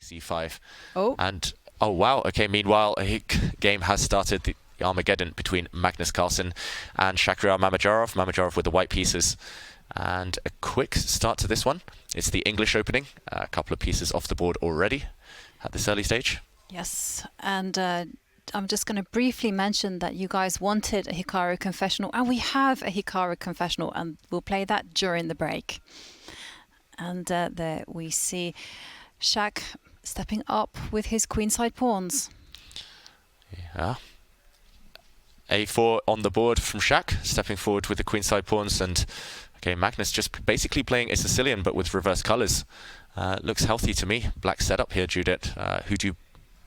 c5. Oh. And, oh wow, okay, meanwhile, a game has started, the Armageddon between Magnus Carlsen and Shakhriyar Mamedyarov. Mamedyarov with the white pieces. And a quick start to this one. It's the English opening. A couple of pieces off the board already at this early stage. Yes, and I'm just going to briefly mention that you guys wanted a Hikaru confessional, and we have a Hikaru confessional, and we'll play that during the break. And there we see Shak stepping up with his queenside pawns. Yeah. A4 on the board from Shak, stepping forward with the queenside pawns, and okay, Magnus just basically playing a Sicilian but with reverse colours. Looks healthy to me. Black setup here, Judith. Who do you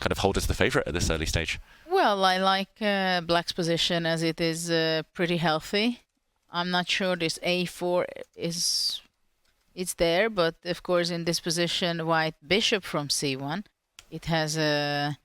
kind of hold as the favourite at this early stage? Well, I like Black's position as it is pretty healthy. I'm not sure this A4 it's there, but of course in this position, white bishop from C1, it has a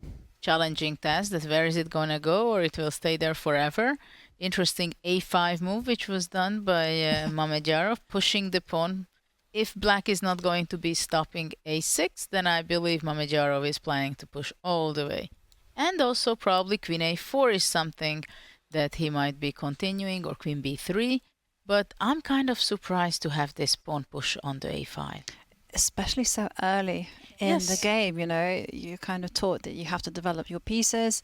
challenging task that where is it going to go, or it will stay there forever. Interesting A5 move, which was done by Mamedyarov, pushing the pawn. If Black is not going to be stopping A6, then I believe Mamedyarov is planning to push all the way. And also probably Queen A4 is something that he might be continuing, or Queen B3. But I'm kind of surprised to have this pawn push on the A5. Especially so early in the game, you know, you're kind of taught that you have to develop your pieces.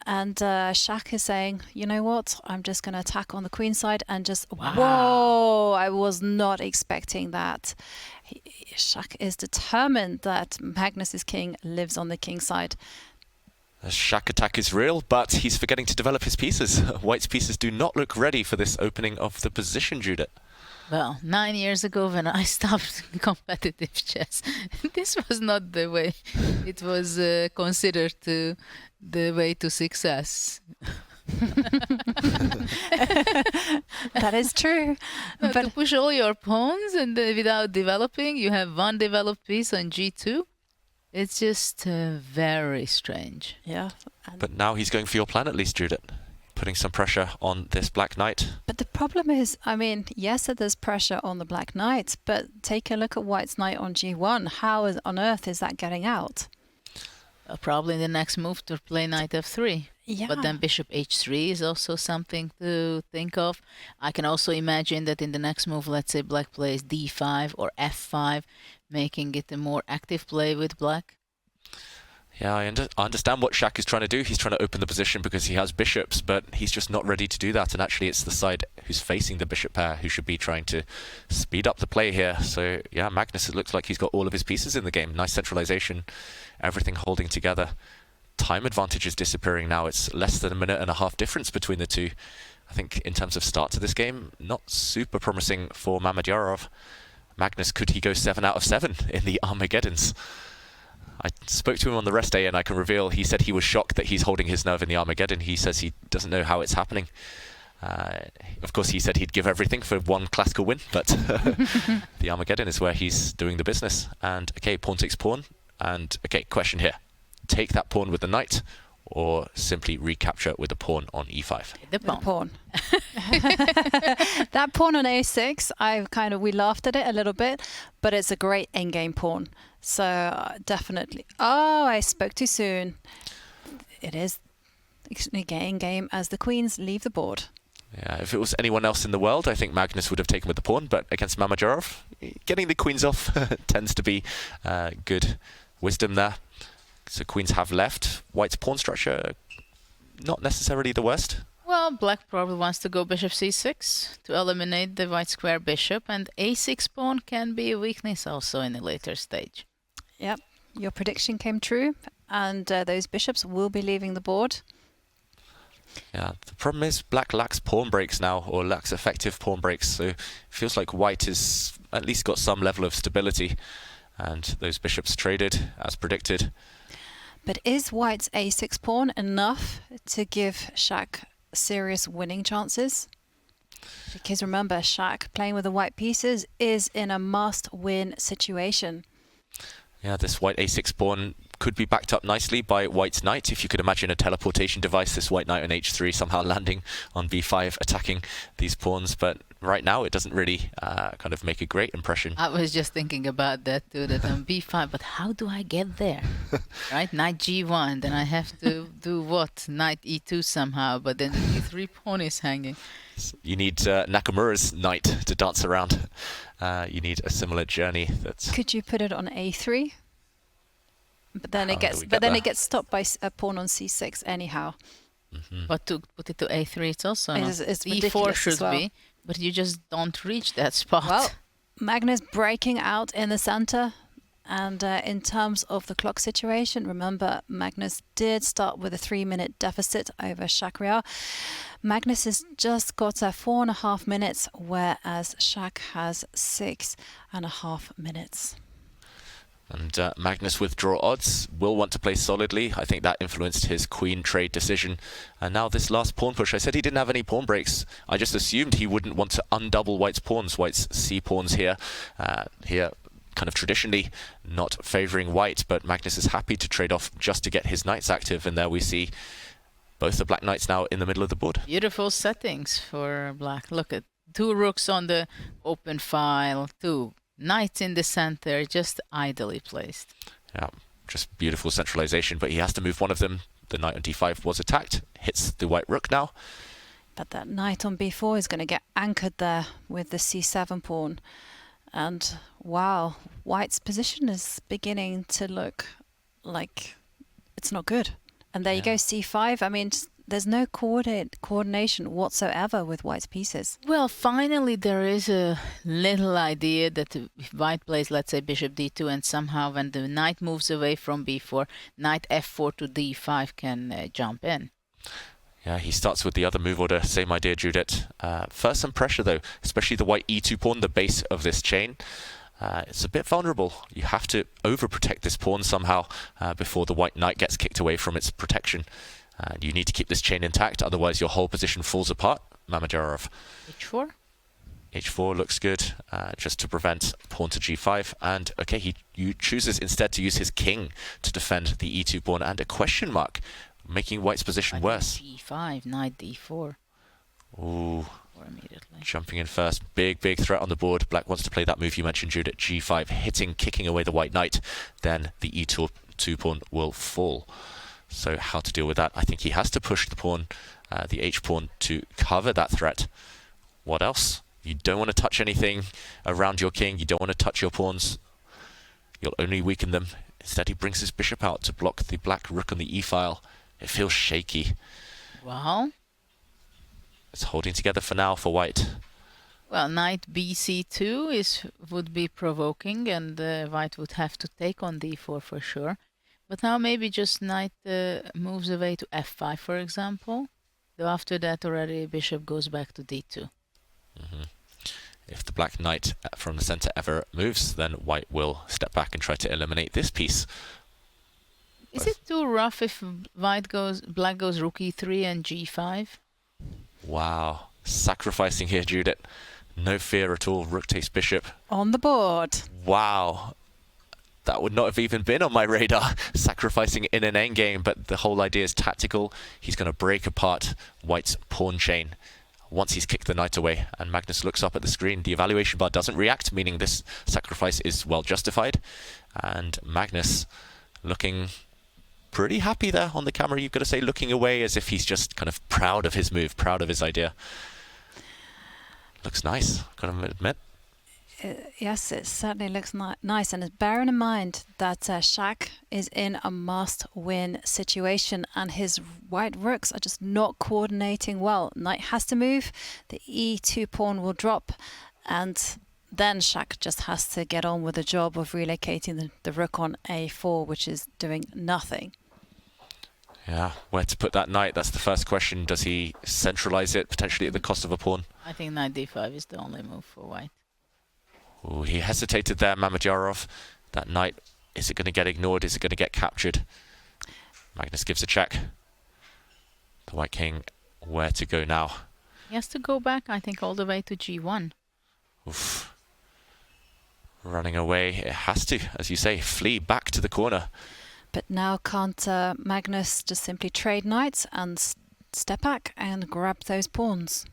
And Shak is saying, you know what, I'm just going to attack on the queen side and just, whoa, I was not expecting that. Shak is determined that Magnus's king lives on the king side. The Shak attack is real, but he's forgetting to develop his pieces. White's pieces do not look ready for this opening of the position, Judith. Well, 9 years ago when I stopped competitive chess, this was not the way it was considered the way to success. That is true. But to push all your pawns and without developing, you have one developed piece on G2. It's just very strange. Yeah. But now he's going for your plan at least, Judith. Putting some pressure on this black knight. But the problem is, I mean, yes, there's pressure on the black knight, but take a look at white's knight on G1. How on earth is that getting out? Probably the next move to play knight F3. Yeah. But then bishop H3 is also something to think of. I can also imagine that in the next move, let's say black plays D5 or F5, making it a more active play with black. Yeah, I understand what Shak is trying to do. He's trying to open the position because he has bishops, but he's just not ready to do that. And actually, it's the side who's facing the bishop pair who should be trying to speed up the play here. So, yeah, Magnus, it looks like he's got all of his pieces in the game. Nice centralization, everything holding together. Time advantage is disappearing now. It's less than a minute and a half difference between the two. I think in terms of start to this game, not super promising for Mamedyarov. Magnus, could he go 7 out of 7 in the Armageddons? I spoke to him on the rest day, and I can reveal he said he was shocked that he's holding his nerve in the Armageddon. He says he doesn't know how it's happening. Of course, he said he'd give everything for one classical win, but the Armageddon is where he's doing the business. And, okay, pawn takes pawn. And, okay, question here. Take that pawn with the knight, or simply recapture with the pawn on E5? The pawn. That pawn on A6, we laughed at it a little bit, but it's a great endgame pawn. So definitely. Oh, I spoke too soon. It is endgame as the queens leave the board. Yeah, if it was anyone else in the world, I think Magnus would have taken with the pawn, but against Mamedyarov, getting the queens off tends to be good wisdom there. So queens have left. White's pawn structure, not necessarily the worst. Well, black probably wants to go bishop c6 to eliminate the white square bishop, and a6 pawn can be a weakness also in a later stage. Yep, your prediction came true, and those bishops will be leaving the board. Yeah, the problem is black lacks pawn breaks now, or lacks effective pawn breaks, so it feels like white has at least got some level of stability, and those bishops traded as predicted. But is white's a6 pawn enough to give Shak serious winning chances? Because remember, Shak playing with the white pieces is in a must-win situation. Yeah, this white a6 pawn could be backed up nicely by white's knight. If you could imagine a teleportation device, this white knight on h3 somehow landing on b5, attacking these pawns. But right now, it doesn't really kind of make a great impression. I was just thinking about that too, that on b5, but how do I get there? Right? Knight g1, then I have to do what? Knight e2 somehow, but then the e3 pawn is hanging. You need Nakamura's knight to dance around. You need a similar journey. Could you put it on a3? But then How it do gets we get then there? it gets stopped by a pawn on c6 anyhow. But to put it to a3, it's also not. It's e4 ridiculous should as well. be, but you just don't reach that spot. Well, Magnus breaking out in the center. And in terms of the clock situation, remember Magnus did start with a 3-minute deficit over Shakhriyar. Magnus has just got 4.5 minutes, whereas Shak has 6.5 minutes. And Magnus with draw odds will want to play solidly. I think that influenced his queen trade decision. And now this last pawn push. I said he didn't have any pawn breaks. I just assumed he wouldn't want to undouble White's pawns. White's c pawns here. Here, kind of traditionally not favouring White, but Magnus is happy to trade off just to get his knights active. And there we see both the black knights now in the middle of the board. Beautiful settings for black. Look at 2 rooks on the open file, 2 knights in the center, just ideally placed. Yeah, just beautiful centralization, but he has to move one of them. The knight on d5 was attacked, hits the white rook now. But that knight on b4 is going to get anchored there with the c7 pawn. And wow, White's position is beginning to look like it's not good. And there you go, c5. I mean, there's no coordination whatsoever with White's pieces. Well, finally there is a little idea that if White plays, let's say, bishop d2, and somehow when the knight moves away from b4, knight f4 to d5 can jump in. Yeah, he starts with the other move order. Same idea, Judith. First some pressure, though, especially the white e2 pawn, the base of this chain. It's a bit vulnerable. You have to overprotect this pawn somehow before the white knight gets kicked away from its protection. You need to keep this chain intact, otherwise your whole position falls apart. Mamedyarov. h4? h4 looks good, just to prevent pawn to g5. And okay, he chooses instead to use his king to defend the e2 pawn, and a question mark, making White's position worse. g5, knight d4. Ooh, Or immediately. jumping in first. Big threat on the board. Black wants to play that move you mentioned, Judith, g5, kicking away the white knight. Then the e2 pawn will fall. So how to deal with that? I think he has to push the pawn, the h-pawn, to cover that threat. What else? You don't want to touch anything around your king. You don't want to touch your pawns. You'll only weaken them. Instead, he brings his bishop out to block the black rook on the e-file. It feels shaky. Well, It's holding together for now for White. well, knight bc2 would be provoking, and White would have to take on d4 for sure. But now maybe just knight moves away to f5, for example. Though after that already bishop goes back to d2. If the black knight from the center ever moves, then White will step back and try to eliminate this piece. Is it too rough if black goes rook e3 and g5? Wow. Sacrificing here, Judith. No fear at all. Rook takes bishop. On the board. Wow. That would not have even been on my radar, sacrificing in an endgame, but the whole idea is tactical. He's going to break apart White's pawn chain once he's kicked the knight away. And Magnus looks up at the screen. The evaluation bar doesn't react, meaning this sacrifice is well justified. And Magnus looking pretty happy there on the camera, you've got to say, looking away as if he's just kind of proud of his move, proud of his idea. Looks nice, gotta admit. Yes, it certainly looks nice. And bearing in mind that Shak is in a must-win situation and his white rooks are just not coordinating well. Knight has to move, the e2 pawn will drop, and then Shak just has to get on with the job of relocating the rook on a4, which is doing nothing. Yeah, where to put that knight? That's the first question. Does he centralize it, potentially at the cost of a pawn? I think knight d5 is the only move for White. Ooh, he hesitated there, Mamedyarov. That knight, is it going to get ignored? Is it going to get captured? Magnus gives a check. The white king, where to go now? He has to go back, I think, all the way to g1. Oof. Running away, it has to, as you say, flee back to the corner. But now can't Magnus just simply trade knights and step back and grab those pawns?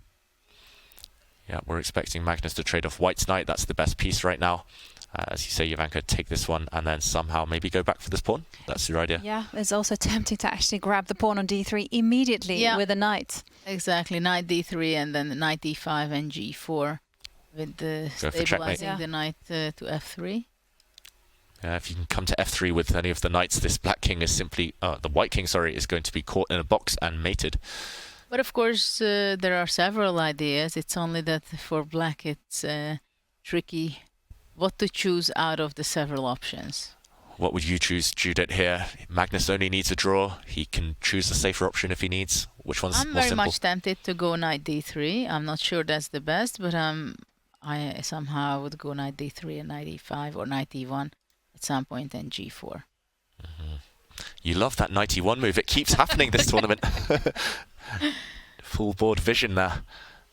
Yeah, we're expecting Magnus to trade off white's knight. That's the best piece right now. As you say, Jovanka, take this one and then somehow maybe go back for this pawn. That's your idea. Yeah, it's also tempting to actually grab the pawn on d3 immediately with a knight. Exactly, knight d3 and then knight d5 and g4 with the stabilizing the knight to f3. If you can come to f3 with any of the knights, this black king is simply, the white king, sorry, is going to be caught in a box and mated. But of course, there are several ideas. It's only that for black it's tricky what to choose out of the several options. What would you choose, Judith, here? Magnus only needs a draw. He can choose a safer option if he needs. Which one's more simple? I'm very much tempted to go knight d3. I'm not sure that's the best, but I somehow would go knight d3 and knight e5 or knight e1 at some point and g4. You love that knight e1 move. It keeps happening this tournament. Full board vision there.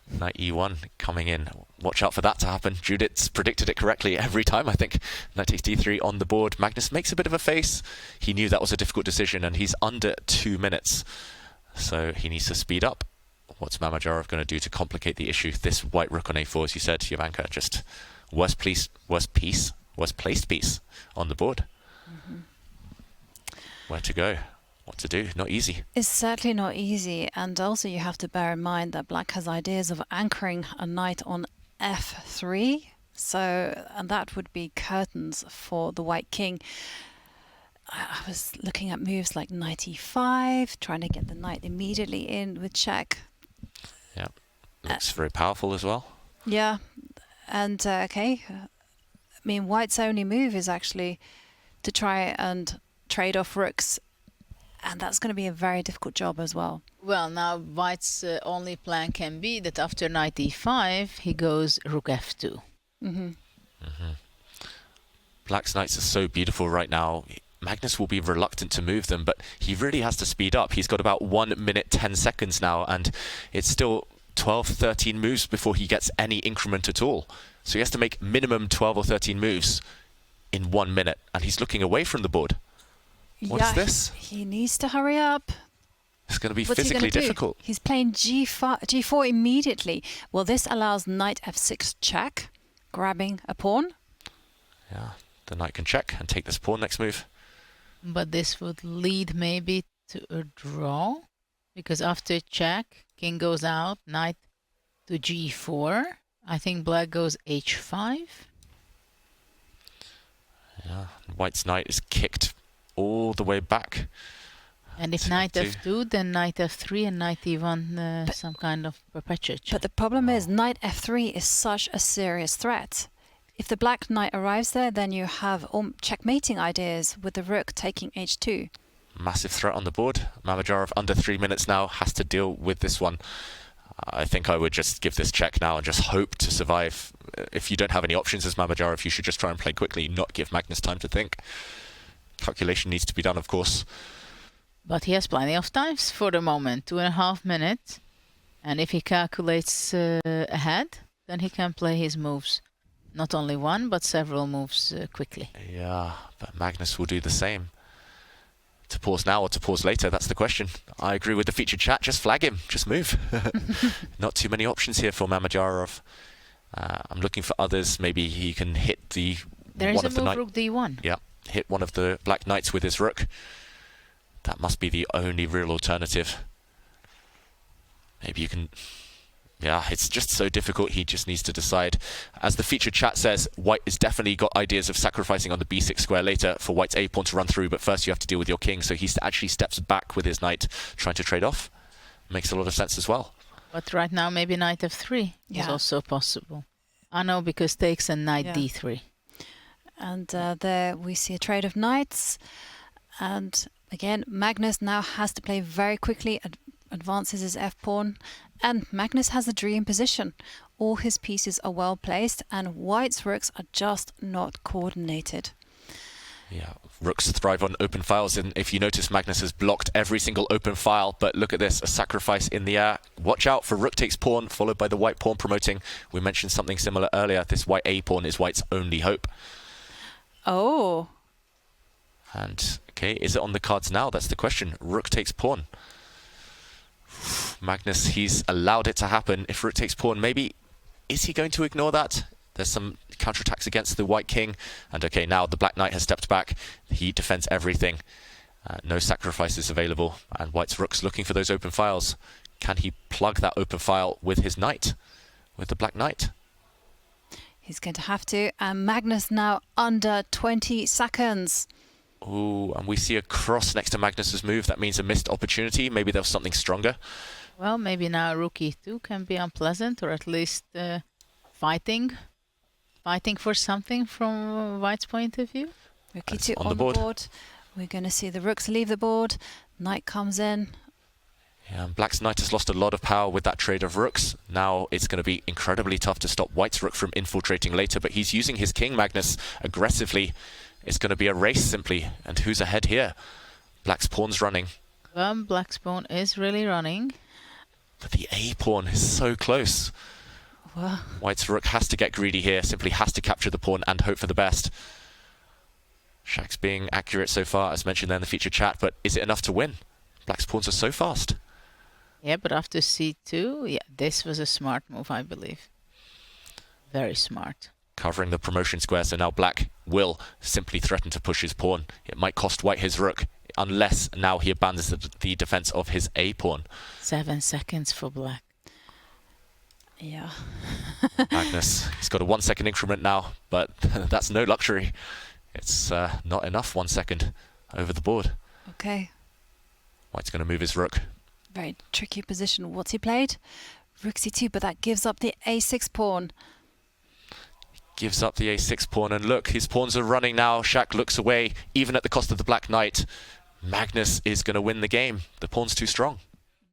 Knight e1 coming in. Watch out for that to happen. Judith's predicted it correctly every time, I think. Knight takes d3 on the board. Magnus makes a bit of a face. He knew that was a difficult decision, and he's under 2 minutes. So he needs to speed up. What's Mamedyarov going to do to complicate the issue? This white rook on a4, as you said, Jovanka, just worst placed piece on the board. Where to go? What to do? Not easy. It's certainly not easy, and also you have to bear in mind that black has ideas of anchoring a knight on f3, and that would be curtains for the white king. I was looking at moves like knight e5, trying to get the knight immediately in with check. Yeah, looks very powerful as well. Yeah, and okay, I mean white's only move is actually to try and trade off rooks. And that's going to be a very difficult job as well. Well, now white's only plan can be that after knight e5, he goes rook f2. Black's knights are so beautiful right now. Magnus will be reluctant to move them, but he really has to speed up. He's got about 1 minute 10 seconds now, and it's still 12, 13 moves before he gets any increment at all. So he has to make minimum 12 or 13 moves in 1 minute, and he's looking away from the board. What's this? He needs to hurry up. It's going to be physically difficult. He's playing g4 immediately. Well, this allows knight f6 check, grabbing a pawn. Yeah, the knight can check and take this pawn next move. But this would lead maybe to a draw, because after check, king goes out, knight to g4. I think black goes h5. Yeah, white's knight is kicked all the way back. And if knight f2, then knight f3 and knight e1, some kind of perpetuate check. But the problem is knight f3 is such a serious threat. If the black knight arrives there, then you have checkmating ideas with the rook taking h2. Massive threat on the board. Mamedyarov under 3 minutes now has to deal with this one. I think I would just give this check now and just hope to survive. If you don't have any options as Mamedyarov, you should just try and play quickly, not give Magnus time to think. Calculation needs to be done, of course. But he has plenty of times for the moment, 2.5 minutes. And if he calculates ahead, then he can play his moves. Not only one, but several moves quickly. Yeah, but Magnus will do the same. To pause now or to pause later, that's the question. I agree with the featured chat, just flag him, just move. Not too many options here for Mamedyarov. I'm looking for others, maybe he can hit the... There is a move rook d1. Yeah, hit one of the black knights with his rook. That must be the only real alternative. Maybe you can... Yeah, it's just so difficult. He just needs to decide. As the featured chat says, white has definitely got ideas of sacrificing on the b6 square later for white's a pawn to run through, but first you have to deal with your king. So he actually steps back with his knight, trying to trade off. Makes a lot of sense as well. But right now, maybe knight f3 is also possible. I know, because takes and knight d3. And there we see a trade of knights. And again, Magnus now has to play very quickly, advances his f-pawn. And Magnus has a dream position. All his pieces are well placed, and white's rooks are just not coordinated. Yeah, rooks thrive on open files, and if you notice, Magnus has blocked every single open file. But look at this, a sacrifice in the air. Watch out for rook takes pawn, followed by the white pawn promoting. We mentioned something similar earlier. This white a pawn is white's only hope. Oh. And, okay, is it on the cards now? That's the question. Rook takes pawn. Magnus, he's allowed it to happen. If rook takes pawn, maybe Is he going to ignore that? There's some counterattacks against the White King. And okay, now the Black Knight has stepped back. He defends everything. No sacrifices available. And White's Rook's looking for those open files. Can he plug that open file with his Knight? With the Black Knight? He's going to have to. And Magnus now under 20 seconds. Ooh, and we see a cross next to Magnus's move. That means a missed opportunity. Maybe there was something stronger. Well, maybe now rook e2 can be unpleasant, or at least fighting for something from White's point of view. Rook e2 on the board. We're going to see the rooks leave the board. Knight comes in. Yeah, and Black's Knight has lost a lot of power with that trade of rooks. Now it's going to be incredibly tough to stop White's Rook from infiltrating later, but he's using his king, Magnus, aggressively. It's going to be a race, simply. And who's ahead here? Black's pawn's running. Well, Black's pawn is really running. But the A pawn is so close. Well, White's Rook has to get greedy here, simply has to capture the pawn and hope for the best. Shaq's being accurate so far, as mentioned there in the feature chat, but is it enough to win? Black's pawns are so fast. Yeah, but after c2, yeah, this was a smart move, I believe. Very smart. Covering the promotion square, so now Black will simply threaten to push his pawn. It might cost White his rook, unless now he abandons the defense of his A pawn. 7 seconds for Black. yeah. Magnus, he's got a 1 second increment now, but that's no luxury. It's not enough 1 second over the board. Okay. White's going to move his rook. Very tricky position. What's he played? Rook c2, but that gives up the a6 pawn. Gives up the a6 pawn, and look, his pawns are running now. Shaq looks away, even at the cost of the Black Knight. Magnus is going to win the game. The pawn's too strong.